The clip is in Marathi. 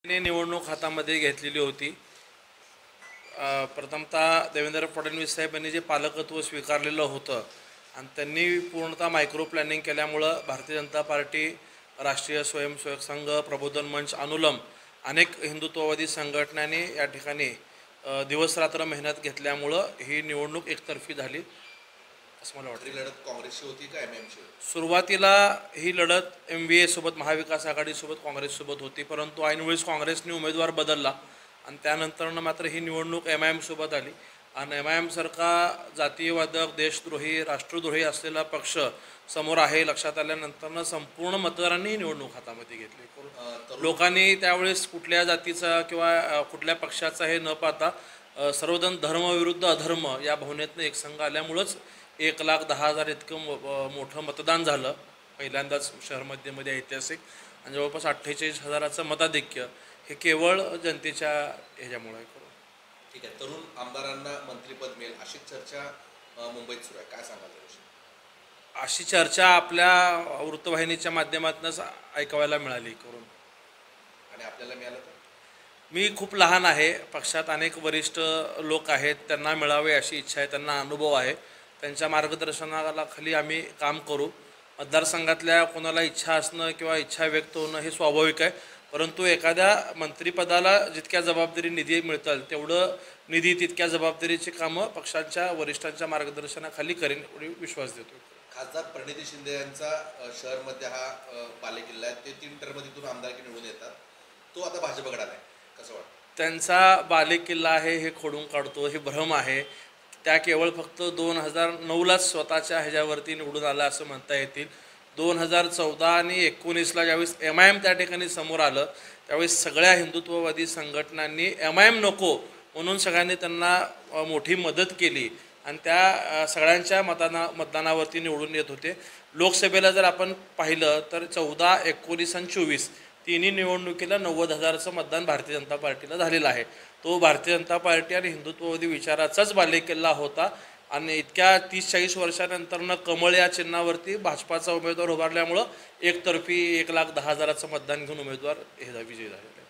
निवडणूक हातामध्ये घेतलेली होती। प्रथमतः देवेंद्र फडणवीस साहेबांनी जे पालकत्व स्वीकारलेलं होतं आणि त्यांनी पूर्णतः मायक्रो प्लॅनिंग केल्यामुळं भारतीय जनता पार्टी, राष्ट्रीय स्वयंसेवक संघ, प्रबोधन मंच, अनुलम अनेक हिंदुत्ववादी संघटनांनी या ठिकाणी दिवसरात्र मेहनत घेतल्यामुळं ही निवडणूक एकतर्फी झाली असं मला वाटतं। लढत काँग्रेसची होती का एमआयएमची? सुरुवातीला ही लढत MVA सोबत, महाविकास आघाडीसोबत, काँग्रेससोबत होती, परंतु ऐनवेळेस काँग्रेसने उमेदवार बदलला आणि त्यानंतरनं मात्र ही निवडणूक MIM सोबत आली आणि MIM सारखा जातीयवादक, देशद्रोही, राष्ट्रद्रोही असलेला पक्ष समोर आहे लक्षात आल्यानंतरनं संपूर्ण मतदारांनी ही निवडणूक हातामध्ये घेतली। लोकांनी त्यावेळेस कुठल्या जातीचा किंवा कुठल्या पक्षाचा हे न पाहता सर्वजण धर्मविरुद्ध अधर्म या भावनेतनं एक संघ आल्यामुळंच 1,10,000 इतकं मोठं मतदान झालं पहिल्यांदाच शहर मध्ये ऐतिहासिक, आणि जवळपास 48,000चं मताधिक्य हे केवळ जनतेच्या ह्याच्यामुळे करू। ठीक आहे, तरुण आमदारांना मंत्रिपद मिळेल अशी चर्चा मुंबईत सुरू आहे, काय सांगाल? अशी चर्चा आपल्या वृत्तवाहिनीच्या माध्यमातूनच ऐकायला मिळाली करून। आणि आपल्याला मिळालं तर? मी खूप लहान आहे, पक्षात अनेक वरिष्ठ लोक आहेत, त्यांना मिळावे अशी इच्छा आहे, त्यांना अनुभव आहे, त्यांच्या मार्गदर्शनाला खाली आम्ही काम करू। मतदारसंघातल्या कोणाला इच्छा असणं किंवा इच्छा व्यक्त होणं हे स्वाभाविक आहे, परंतु एखाद्या मंत्रिपदाला जितक्या जबाबदारी निधी मिळतात तेवढं निधी तितक्या जबाबदारीची कामं पक्षांच्या वरिष्ठांच्या मार्गदर्शनाखाली करेन एवढी विश्वास देतो। खासदार प्रणिती शिंदे यांचा शहरमध्ये हा बालेकिल्ला आहे, ते 3 टर्ममधून आमदारकी निवडून येतात, तो आता भाजपकडे आलाय, कसं वाटतं? त्यांचा बालेकिल्ला आहे हे खोडून काढतो हे भ्रम आहे। त्या केवळ फक्त 2009लाच स्वतःच्या ह्याच्यावरती निवडून आला असं म्हणता येतील। 2014 आणि 19ला ज्यावेळेस MIM त्या ठिकाणी समोर आलं त्यावेळेस सगळ्या हिंदुत्ववादी संघटनांनी MIM नको म्हणून सगळ्यांनी त्यांना मोठी मदत केली आणि त्या सगळ्यांच्या मतदानावरती निवडून येत होते। लोकसभेला जर आपण पाहिलं तर 14, 19 आणि 24 तिन्ही निवडणुकीला 90,000चं मतदान भारतीय जनता पार्टीला झालेलं आहे। तो भारतीय जनता पार्टी आणि हिंदुत्ववादी विचाराचाच बालेकिल्ला होता आणि इतक्या 30-40 वर्षानंतरनं कमळ या चिन्हावरती भाजपाचा उमेदवार उभारल्यामुळं एकतर्फी 1,10,000चं मतदान घेऊन उमेदवार हे विजयी झालेला आहे।